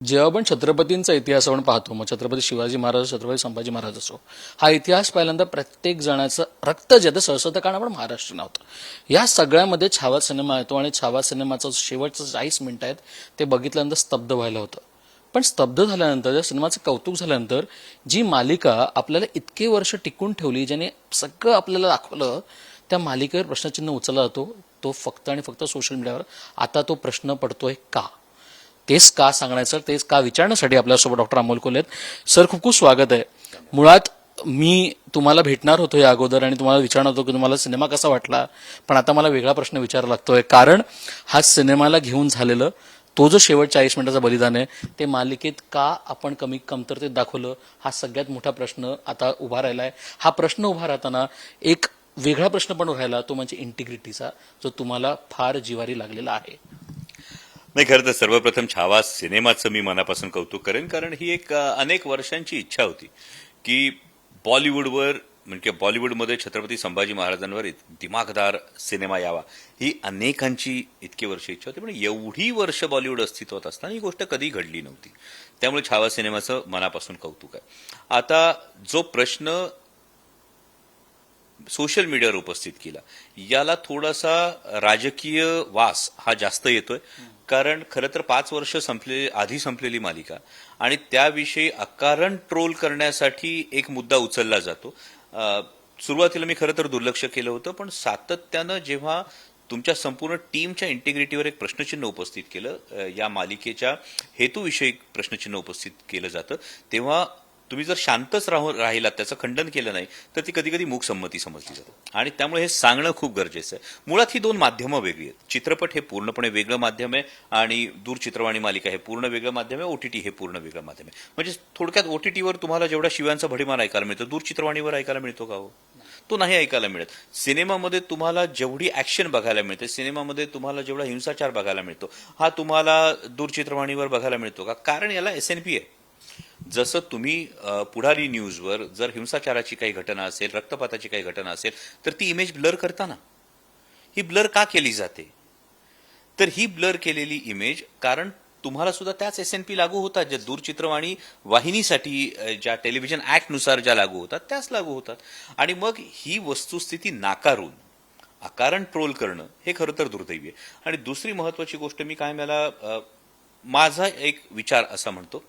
जेव्हा आपण छत्रपतींचा इतिहास आपण पाहतो, मग छत्रपती शिवाजी महाराज, छत्रपती संभाजी महाराज असो, हा इतिहास पहिल्यांदा प्रत्येक जणाचं रक्त जे ते सळसळतं, कारण आपण महाराष्ट्र नव्हतं. या सगळ्यामध्ये छावा सिनेमा येतो आणि छावा सिनेमाचं शेवटचं 40 मिनिटं आहेत ते बघितल्यानंतर स्तब्ध व्हायला होतं. पण स्तब्ध झाल्यानंतर, या सिनेमाचं कौतुक झाल्यानंतर, जी मालिका आपल्याला इतके वर्ष टिकून ठेवली, ज्याने सगळं आपल्याला दाखवलं, त्या मालिकेवर प्रश्नचिन्ह उचलला जातो. तो फक्त आणि फक्त सोशल मीडियावर. आता तो प्रश्न पडतोय का? तेच का सांगण्याचं, तेच का विचारण्यासाठी आपल्यासोबत डॉक्टर अमोल कोल्हे आहेत. सर, खूप खूप स्वागत आहे. मुळात मी तुम्हाला भेटणार होतो या अगोदर आणि तुम्हाला विचारणार होतो की तुम्हाला सिनेमा कसा वाटला, पण आता मला वेगळा प्रश्न विचारावा लागतोय, कारण हा सिनेमाला घेऊन झालेलं तो जो शेवट 40 मिनिटाचा बलिदान आहे, ते मालिकेत का आपण कमतरतेत दाखवलं, हा सगळ्यात मोठा प्रश्न आता उभा राहिलाय. हा प्रश्न उभा राहताना एक वेगळा प्रश्न पण राहिला, तो म्हणजे इंटिग्रिटीचा, जो तुम्हाला फार जिवारी लागलेला आहे. नाही, खरं तर सर्वप्रथम छावा सिनेमाचं मी मनापासून कौतुक करेन, कारण ही एक अनेक वर्षांची इच्छा होती की बॉलिवूडवर, म्हणजे बॉलिवूडमध्ये छत्रपती संभाजी महाराजांवर दिमागदार सिनेमा यावा, ही अनेकांची इतकी वर्ष इच्छा होती. पण एवढी वर्ष बॉलिवूड अस्तित्वात असताना ही गोष्ट कधी घडली नव्हती. त्यामुळे छावा सिनेमाचं मनापासून कौतुक आहे. आता जो प्रश्न सोशल मीडियावर उपस्थित केला, याला थोडासा राजकीय वास हा जास्त येतोय, कारण खरं तर 5 वर्ष आधी संपलेली मालिका आणि त्याविषयी अकारण ट्रोल करण्यासाठी एक मुद्दा उचलला जातो. सुरुवातीला मी खरं तर दुर्लक्ष केलं होतं, पण सातत्यानं जेव्हा तुमच्या संपूर्ण टीमच्या इंटिग्रिटीवर एक प्रश्नचिन्ह उपस्थित केलं, या मालिकेच्या हेतूविषयी प्रश्नचिन्ह उपस्थित केलं जातं, तेव्हा तुम्ही जर शांतच राहिलात, त्याचं खंडन केलं नाही, तर ती कधी कधी मूकसंमती समजली जाते. आणि त्यामुळे हे सांगणं खूप गरजेचं आहे. मुळात ही दोन माध्यमं वेगळी आहेत. चित्रपट हे पूर्णपणे वेगळं माध्यम आहे आणि दूरचित्रवाणी मालिका हे पूर्ण वेगळं माध्यम आहे. ओटीटी हे पूर्ण वेगळं माध्यम आहे. म्हणजे थोडक्यात ओटीटीवर तुम्हाला जेवढा शिव्यांचा भडीमार ऐकायला मिळतो, दूरचित्रवाणीवर ऐकायला मिळतो का हो? तो नाही ऐकायला मिळत. सिनेमामध्ये तुम्हाला जेवढी ऍक्शन बघायला मिळते, सिनेमामध्ये तुम्हाला जेवढा हिंसाचार बघायला मिळतो, हा तुम्हाला दूरचित्रवाणीवर बघायला मिळतो का? कारण याला एसएनपी आहे. जसं तुम्ही पुढारी न्यूजवर जर हिंसाचाराची काही घटना असेल, रक्तपाताची काही घटना असेल, तर ती इमेज ब्लर करताना ही ब्लर का केली जाते? तर ही ब्लर केलेली इमेज कारण तुम्हाला सुद्धा त्याच एसएनपी लागू होतात, ज्या दूरचित्रवाणी वाहिनीसाठी ज्या टेलिव्हिजन ऍक्टनुसार ज्या लागू होतात, त्याच लागू होतात. आणि मग ही वस्तुस्थिती नाकारून अकारण ट्रोल करणं हे खरं तर दुर्दैवी आहे. आणि दुसरी महत्वाची गोष्ट, मी काय, मला माझा एक विचार असा म्हणतो,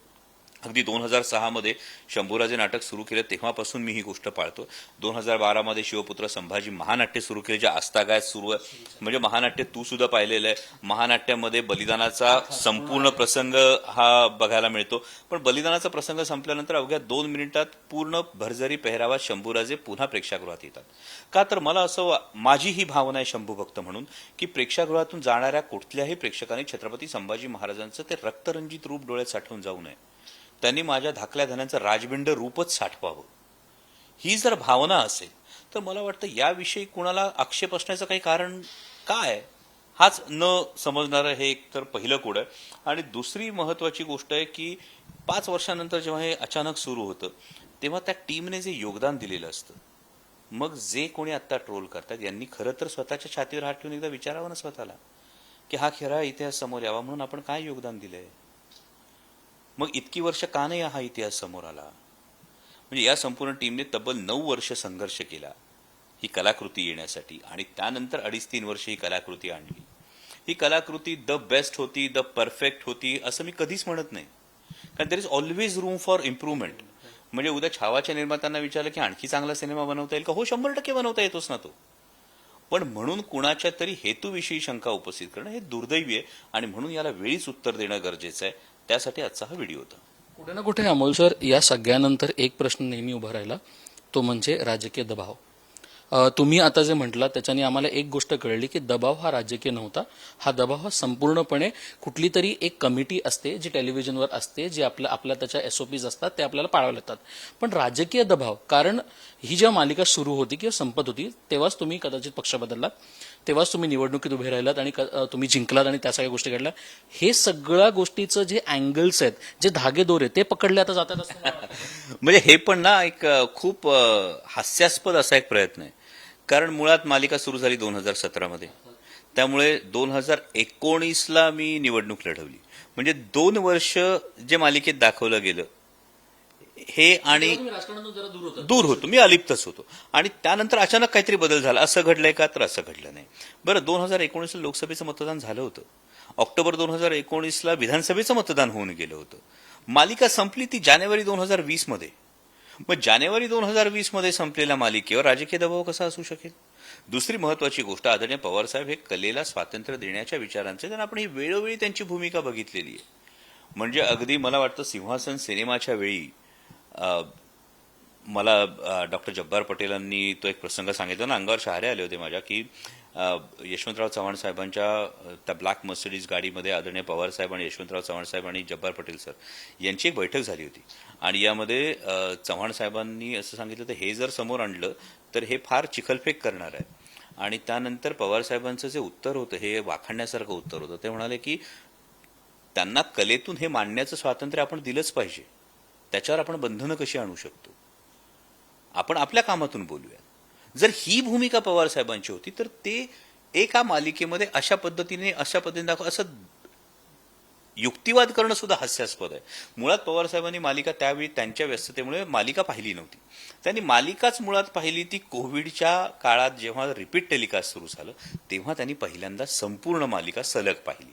अगदी 2006 मध्ये शंभूराजे नाटक सुरू केलं तेव्हापासून मी ही गोष्ट पाळतो. 2012 मध्ये शिवपुत्र संभाजी महानाट्य सुरू केले, जे आजतागायत सुरू आहे. म्हणजे महानाट्य तू सुद्धा पाहिलेलं आहे. महानाट्यामध्ये बलिदानाचा संपूर्ण प्रसंग हा बघायला मिळतो. पण बलिदानाचा प्रसंग संपल्यानंतर अवघ्या 2 मिनिटात पूर्ण भरजरी पेहरावात शंभूराजे पुन्हा प्रेक्षागृहात येतात. का? तर मला असं, माझी ही भावना आहे शंभूभक्त म्हणून, की प्रेक्षागृहातून जाणाऱ्या कुठल्याही प्रेक्षकाने छत्रपती संभाजी महाराजांचं ते रक्तरंजित रूप डोळ्यात साठवून जाऊ नये. त्यांनी माझ्या धाकल्या धन्यांचं राजबिंड रूपच साठवावं. ही जर भावना असेल तर मला वाटतं याविषयी कुणाला आक्षेप असण्याचं काही कारण काय, हाच न समजणारं हे एक तर पहिलं कोड आहे. आणि दुसरी महत्वाची गोष्ट आहे की 5 वर्षानंतर जेव्हा हे अचानक सुरू होतं, तेव्हा त्या टीमने जे योगदान दिलेलं असतं, मग जे कोणी आत्ता ट्रोल करतात यांनी खरं तर स्वतःच्या छातीवर हात ठेवून एकदा विचारावं ना स्वतःला, की हा खरा इतिहास समोर यावा म्हणून आपण काय योगदान दिलंय? मग इतकी वर्ष का नाही हा इतिहास समोर आला? म्हणजे या संपूर्ण टीमने तब्बल 9 वर्ष संघर्ष केला ही कलाकृती येण्यासाठी, आणि त्यानंतर 2.5-3 वर्ष ही कलाकृती आणली. ही कलाकृती द बेस्ट होती, द परफेक्ट होती असं मी कधीच म्हणत नाही, कारण there is always room for improvement. म्हणजे उद्या छावाच्या निर्मात्यांना विचारलं की आणखी चांगला सिनेमा बनवता येईल का? हो, 100% बनवता येतोच ना तो. पण म्हणून कुणाच्या तरी हेतूविषयी शंका उपस्थित करणं हे दुर्दैवी आहे, आणि म्हणून याला वेळीच उत्तर देणं गरजेचं आहे. त्यासाठी आजचा हा व्हिडिओ होता. कुठे ना कुठे अमोल सर, या सगळ्यानंतर एक प्रश्न नेहमी उभा राहिला, तो म्हणजे राजकीय दबाव. तुम्ही आता जे म्हटलं त्याच्याने आम्हाला एक गोष्ट कळली की दबाव हा राजकीय नव्हता. हा दबाव हा संपूर्णपणे कुठली तरी एक कमिटी असते जी टेलिव्हिजनवर असते, जे आपल्या त्याच्या एसओपीज असतात ते आपल्याला पाळावे लागतात. पण राजकीय दबाव, कारण ही जेव्हा मालिका सुरू होती किंवा संपत होती तेव्हाच तुम्ही कदाचित पक्ष बदललात, तेव्हाच तुम्ही निवडणुकीत उभे राहिलात आणि तुम्ही जिंकलात आणि त्या सगळ्या गोष्टी घडल्या. हे सगळ्या गोष्टीचं जे अँगल्स आहेत, जे धागेदोरे, ते पकडले आता जातात असं म्हणजे हे पण ना एक खूप हास्यास्पद असा एक प्रयत्न आहे. कारण मुळात मालिका सुरू झाली 2017 मध्ये, त्यामुळे 2019ला मी निवडणूक लढवली. म्हणजे 2 वर्ष जे मालिकेत दाखवलं गेलं हे आणि राजकारणातून जरा दूर होतं. दूर होतो, मी अलिप्तच होतो. आणि त्यानंतर अचानक काहीतरी बदल झाला. असं घडलंय का? तर असं घडलं नाही. बरं, 2019ला लोकसभेचं मतदान झालं होतं. ऑक्टोबर 2019ला विधानसभेचं मतदान होऊन गेलं होतं. मालिका संपली ती जानेवारी 2020 मध्ये. मग जानेवारी 2020 मध्ये संपलेल्या मालिकेवर राजकीय दबाव कसा असू शकेल? दुसरी महत्वाची गोष्ट, आदरणीय पवारसाहेब हे कलेला स्वातंत्र्य देण्याच्या विचारांचे, कारण आपण ही वेळोवेळी त्यांची भूमिका बघितलेली आहे. म्हणजे अगदी मला वाटतं सिंहासन सिनेमाच्या वेळी मला डॉक्टर जब्बार पटेलांनी तो एक प्रसंग सांगितला ना, अंगावर शहारे आले होते माझ्या, की यशवंतराव चव्हाण साहेबांच्या त्या ब्लॅक मर्सिडीज गाडीमध्ये आदरणीय पवार साहेब आणि यशवंतराव चव्हाण साहेब आणि जब्बार पटेल सर यांची एक बैठक झाली होती. आणि यामध्ये चव्हाण साहेबांनी असं सांगितलं तर हे जर समोर आणलं तर हे फार चिखलफेक करणार आहे. आणि त्यानंतर पवार साहेबांचं जे उत्तर होतं हे वाखाणण्यासारखं उत्तर होतं. ते म्हणाले की त्यांना कलेतून हे मांडण्याचं स्वातंत्र्य आपण दिलंच पाहिजे, त्याच्यावर आपण बंधनं कशी आणू शकतो, आपण आपल्या कामातून बोलूया. जर ही भूमिका पवार साहेबांची होती तर ते एका मालिकेमध्ये अशा पद्धतीने दाखव, असं युक्तिवाद करणं सुद्धा हास्यास्पद आहे. मुळात पवार साहेबांनी मालिका त्यावेळी त्यांच्या व्यस्ततेमुळे मालिका पाहिली नव्हती. त्यांनी मालिकाच मुळात पाहिली ती कोविडच्या काळात, जेव्हा रिपीट टेलिकास्ट सुरू झालं तेव्हा त्यांनी पहिल्यांदा संपूर्ण मालिका सलग पाहिली.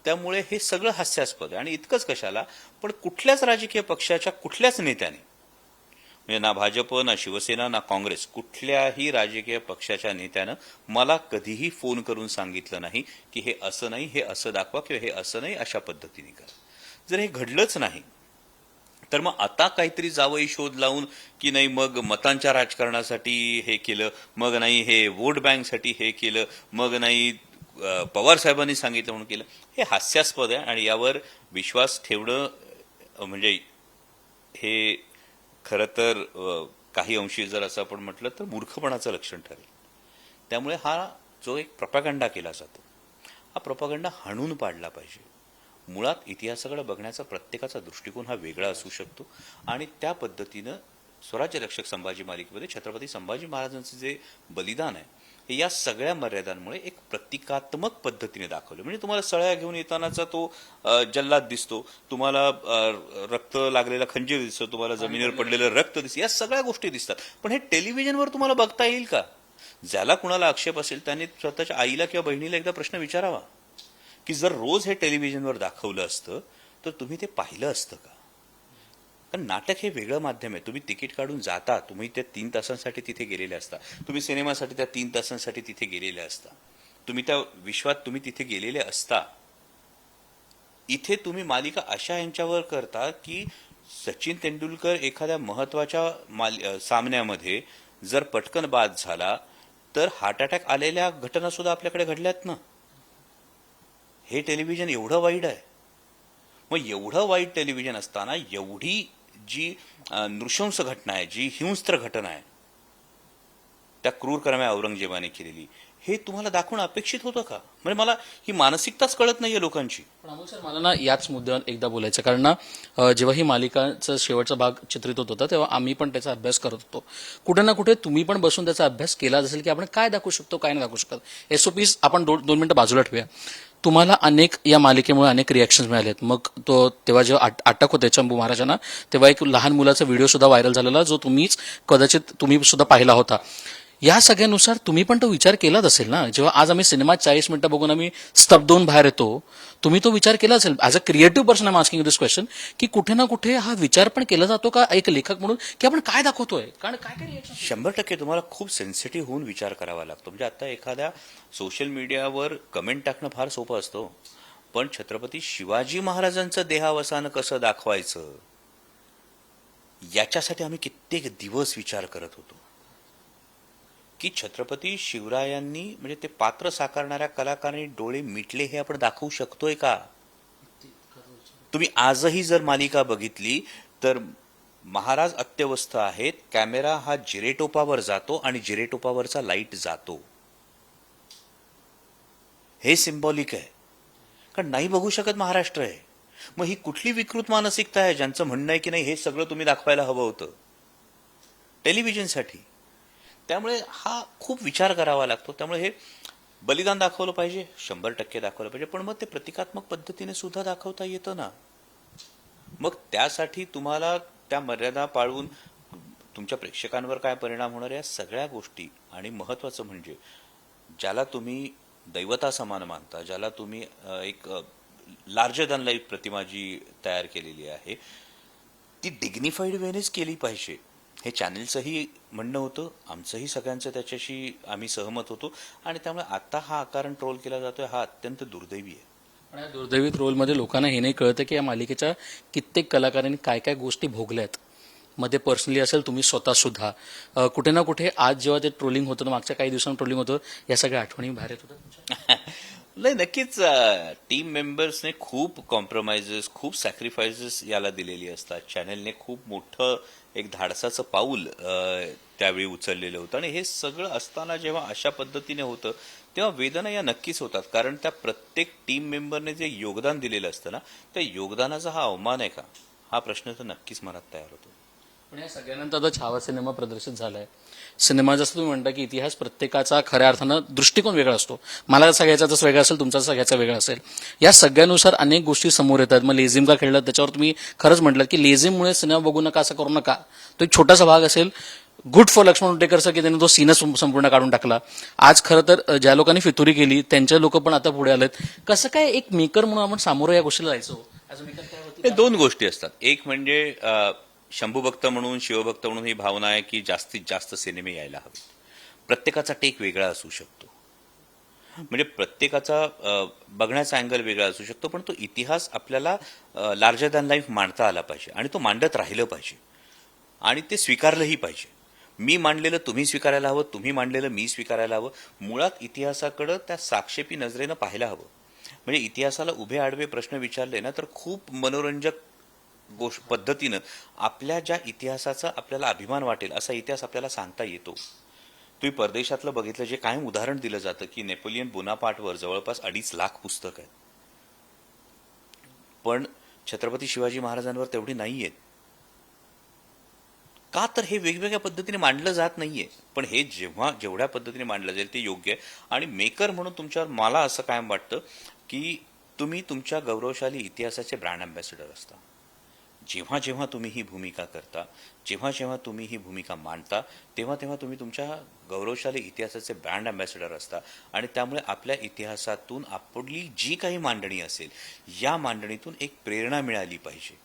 त्यामुळे हे सगळं हास्यास्पद आहे. आणि इतकंच कशाला, पण कुठल्याच राजकीय पक्षाच्या कुठल्याच नेत्याने, म्हणजे ना भाजप, ना शिवसेना, ना काँग्रेस, कुठल्याही राजकीय पक्षाच्या नेत्यानं मला कधीही फोन करून सांगितलं नाही की हे असं नाही, हे असं दाखवा, किंवा हे असं नाही, अशा पद्धतीने करा. जर हे घडलंच नाही तर मग आता काहीतरी जावई शोध लावून की नाही मग मतांच्या राजकारणासाठी हे केलं, मग नाही हे वोट बँकसाठी हे केलं, मग नाही पवार साहेबांनी सांगितलं म्हणून केलं, हे हास्यास्पद आहे. आणि यावर विश्वास ठेवणं म्हणजे हे खरं तर काही अंशी जर असं आपण म्हटलं तर मूर्खपणाचं लक्षण ठरेल. त्यामुळे हा जो एक प्रोपॅगंडा केला जातो, हा प्रोपॅगंडा हाणून पाडला पाहिजे. मुळात इतिहासाकडे बघण्याचा प्रत्येकाचा दृष्टिकोन हा वेगळा असू शकतो. आणि त्या पद्धतीनं स्वराज्य रक्षक संभाजी मालिकेमध्ये छत्रपती संभाजी महाराजांचं जे बलिदान आहे हे या सगळ्या मर्यादांमुळे एक प्रतिकात्मक पद्धतीने दाखवलं. म्हणजे तुम्हाला सळ्या घेऊन येतानाचा तो जल्लाद दिसतो, तुम्हाला रक्त लागलेला खंजीर दिसतो, तुम्हाला जमिनीवर पडलेलं रक्त दिसतं, या सगळ्या गोष्टी दिसतात. पण हे टेलिव्हिजनवर तुम्हाला बघता येईल का? ज्याला कुणाला आक्षेप असेल त्यांनी स्वतःच्या आईला किंवा बहिणीला एकदा प्रश्न विचारावा की जर रोज हे टेलिव्हिजनवर दाखवलं असतं तर तुम्ही ते पाहिलं असतं का? कारण नाटक हे वेगळं माध्यम आहे. तुम्ही तिकीट काढून जाता, तुम्ही त्या 3 तासांसाठी तिथे गेलेले असता, तुम्ही सिनेमासाठी त्या 3 तासांसाठी तिथे गेलेले असता, तुम्ही त्या विश्वात तुम्ही तिथे गेलेले असता. इथे तुम्ही मालिका अशा यांच्यावर करता की सचिन तेंडुलकर एखाद्या महत्वाच्या सामन्यामध्ये जर पटकन बाद झाला तर हार्ट अटॅक आलेल्या घटना सुद्धा आपल्याकडे घडल्यात ना. हे टेलिव्हिजन एवढं वाईट आहे. मग एवढं वाईट टेलिव्हिजन असताना एवढी जी नृशंस घटना आहे, जी हिंस्त्र घटना आहे, त्या क्रूरकर्म्या औरंगजेबाने केलेली, हे तुम्हाला दाखवणं अपेक्षित होतं का? म्हणजे मला ही मानसिकताच कळत नाहीये लोकांची. पण अमोल सर, मला ना याच मुद्द्यावर एकदा बोलायचं, कारण ना जेव्हा ही मालिकाचा शेवटचा भाग चित्रित होत होता तेव्हा आम्ही पण त्याचा अभ्यास करत होतो. कुठे ना कुठे तुम्ही पण बसून त्याचा अभ्यास केला असेल की आपण काय दाखवू शकतो, काय नाही दाखवू शकत. एसओपीज आपण 2 मिनिटं बाजूला ठेवूया. तुम्हाला या मालिकेमुळे अनेक रिॲक्शन्स मिळालेत. मग तेव्हा जेव्हा अटक होते चंबू महाराजांना, तेव्हा एक लहान मुलाचा व्हिडिओ सुद्धा व्हायरल झालेला, जो कदाचित तुम्ही सुद्धा पाहिला होता. या सगळ्यानुसार तुम्ही पण तो विचार केलाच असेल ना. जेव्हा आज आम्ही सिनेमात 40 मिनिटं बघून आम्ही स्तब्ध होऊन बाहेर येतो, तुम्ही तो विचार केला असेल. As a creative person I am asking this question, की कुठे ना कुठे हा विचार पण केला जातो का एक लेखक म्हणून, की आपण काय दाखवतोय? कारण काय रिएक्शन 100% तुम्हाला खूप सेन्सिटिव्ह होऊन विचार करावा लागतो. म्हणजे आता एखाद्या सोशल मीडियावर कमेंट टाकणं फार सोपं असतं, पण छत्रपती शिवाजी महाराजांचं देहावसान कसं दाखवायचं याच्यासाठी आम्ही कित्येक दिवस विचार करत होतो की छत्रपती शिवरायांनी म्हणजे ते पात्र साकारणाऱ्या कलाकारांनी डोळे मिटले हे आपण दाखवू शकतोय का? तुम्ही आजही जर मालिका बघितली तर महाराज अत्यवस्थ आहेत, कॅमेरा हा जिरेटोपावर जातो आणि जिरेटोपावरचा लाईट जातो. हे सिंबॉलिक आहे, कारण नाही बघू शकत महाराष्ट्र आहे. मग ही कुठली विकृत मानसिकता आहे ज्यांचं म्हणणं आहे की नाही हे सगळं तुम्ही दाखवायला हवं होतं टेलिव्हिजनसाठी. त्यामुळे हा खूप विचार करावा लागतो. त्यामुळे हे बलिदान दाखवलं पाहिजे, 100% दाखवलं पाहिजे, पण मग ते प्रतिकात्मक पद्धतीने सुद्धा दाखवता येतं ना. मग त्यासाठी तुम्हाला त्या मर्यादा पाळून तुमच्या प्रेक्षकांवर काय परिणाम होणार या सगळ्या गोष्टी, आणि महत्वाचं म्हणजे ज्याला तुम्ही दैवता समान मानता, ज्याला तुम्ही एक लार्जर दॅन लाईफ प्रतिमा जी तयार केलेली आहे ती डिग्निफाईड वेनेच केली पाहिजे. हे चॅनलचंही म्हणणं होतं, आमचंही सगळ्यांचं त्याच्याशी आम्ही सहमत होतो, आणि त्यामुळे आता हा आकारण ट्रोल केला जातोय हा अत्यंत दुर्दैवी आहे. पण या दुर्दैवी रोलमध्ये लोकांना हे नाही कळतं की या मालिकेच्या कित्येक कलाकारांनी काय काय गोष्टी भोगल्यात. मध्ये पर्सनली असेल, तुम्ही स्वतः सुद्धा कुठे ना कुठे आज जेव्हा ते ट्रोलिंग होतं, मागच्या काही दिवसांनी ट्रोलिंग होतं, या सगळ्या आठवणी बाहेर येत होत्या. नाही, नक्कीच टीम मेंबर्सने खूप कॉम्प्रोमाइजेस, खूप सॅक्रिफायसेस याला दिलेली असतात. चॅनलने खूप मोठं एक धाडसाचं पाऊल त्यावेळी उचललेलं होतं, आणि हे सगळं असताना जेव्हा अशा पद्धतीने होतं तेव्हा वेदना या नक्कीच होतात. कारण त्या प्रत्येक टीम मेंबरने जे योगदान दिलेलं असतं ना, त्या योगदानाचा हा अवमान आहे का, हा प्रश्न तर नक्कीच मनात तयार होतो. पण या सगळ्यानंतर आता छावा सिनेमा प्रदर्शित झालाय. सिनेमा जसं तुम्ही म्हणता की इतिहास प्रत्येकाचा खऱ्या अर्थानं दृष्टिकोन वेगळा असतो. मला जसा घ्यायचा तसं वेगळा असेल, तुमचा जसा घ्यायचा वेगळा असेल. या सगळ्यानुसार अनेक गोष्टी समोर येतात. मग लेझिम का खेळलं त्याच्यावर तुम्ही खरंच म्हटलं की लेझिममुळे सिनेमा बघू नका, असं करू नका. तो एक छोटासा भाग असेल. Good for Lakshman Utekar sir की त्यांनी तो सीनच संपूर्ण काढून टाकला. आज खरं तर ज्या लोकांनी फितुरी केली त्यांच्या लोक पण आता पुढे आलेत. कसं काय एक मेकर म्हणून आपण सामोरं या गोष्टीला जायचो? ॲज अ मेकर काय होती? हे दोन गोष्टी असतात. एक म्हणजे शंभूभक्त म्हणून, शिवभक्त म्हणून ही भावना आहे की जास्तीत जास्त सिनेमे यायला हवेत. प्रत्येकाचा टेक वेगळा असू शकतो, म्हणजे प्रत्येकाचा बघण्याचा अँगल वेगळा असू शकतो, पण तो इतिहास आपल्याला लार्जर दॅन लाईफ मांडता आला पाहिजे, आणि तो मांडत राहिलं पाहिजे, आणि ते स्वीकारलंही पाहिजे. मी मांडलेलं तुम्ही स्वीकारायला हवं, तुम्ही मांडलेलं मी स्वीकारायला हवं. मुळात इतिहासाकडं त्या साक्षेपी नजरेनं पाहायला हवं. म्हणजे इतिहासाला उभे आडवे प्रश्न विचारले ना तर खूप मनोरंजक पद्धतीनं आपल्या ज्या इतिहासाचा आपल्याला अभिमान वाटेल असा इतिहास आपल्याला सांगता येतो. तुम्ही परदेशातलं बघितलं, जे कायम उदाहरण दिलं जातं की नेपोलियन बोनापार्टवर जवळपास 2.5 लाख पुस्तक आहेत, पण छत्रपती शिवाजी महाराजांवर तेवढी नाही आहेत. का तर हे वेगवेगळ्या पद्धतीने मांडलं जात नाहीये. पण हे जेवढ्या पद्धतीने मांडलं जाईल ते योग्य आहे. आणि मेकर म्हणून तुमच्यावर मला असं कायम वाटतं की तुम्ही तुमच्या गौरवशाली इतिहासाचे ब्रँड अँबॅसेडर असता. जेव्हा जेव्हा तुम्ही ही भूमिका करता, जेव्हा जेव्हा तुम्ही ही भूमिका मांडता, तेव्हा तेव्हा तुम्ही तुमच्या गौरवशाली इतिहासाचे ब्रँड अँबॅसेडर असता. आणि त्यामुळे आपल्या इतिहासातून आपली जी काही मांडणी असेल, या मांडणीतून एक प्रेरणा मिळाली पाहिजे.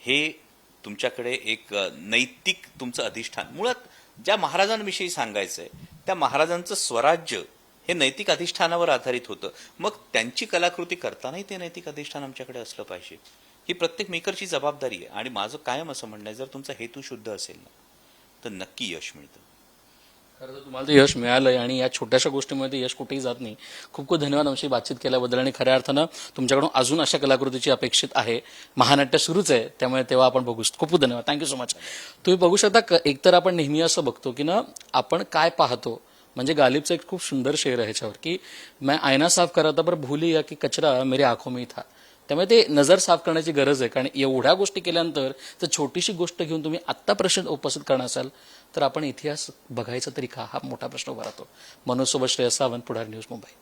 हे तुमच्याकडे एक नैतिक तुमचं अधिष्ठान, मुळात ज्या महाराजांविषयी सांगायचं आहे त्या महाराजांचं स्वराज्य हे नैतिक अधिष्ठानावर आधारित होतं. मग त्यांची कलाकृती करतानाही ते नैतिक अधिष्ठान आमच्याकडे असलं पाहिजे. ही प्रत्येक मेकरची जबाबदारी आहे. आणि माझं कायम असं म्हणणं आहे, जर तुमचा हेतू शुद्ध असेल ना तर नक्की यश मिळतं. खरं तर तुम्हाला ते यश मिळालंय, आणि या छोट्याशा गोष्टीमध्ये यश कुठेही जात नाही. खूप खूप धन्यवाद आमची बातचीत केल्याबद्दल. आणि खऱ्या अर्थानं तुमच्याकडून अजून अशा कलाकृतीची अपेक्षित आहे. महानाट्य सुरूच आहे, त्यामुळे तेव्हा आपण बघू. खूप खूप धन्यवाद. Thank you so much. तुम्ही बघू शकता, एकतर आपण नेहमी असं बघतो की ना, आपण काय पाहतो. म्हणजे गालिबचं एक खूप सुंदर शेर आहे ह्याच्यावर की मैं आयना साफ करा था पर भूल गया की कचरा मेरे आंखों में था. त्यामुळे ते नजर साफ करण्याची गरज आहे. कारण एवढ्या गोष्टी केल्यानंतर जर छोटीशी गोष्ट घेऊन तुम्ही आत्ता प्रश्न उपस्थित करणार असाल तर आपण इतिहास बघायचा तरी का, हा मोठा प्रश्न उभा राहतो. मनोज सोबत श्रेयस सावंत, पुढारी न्यूज, मुंबई.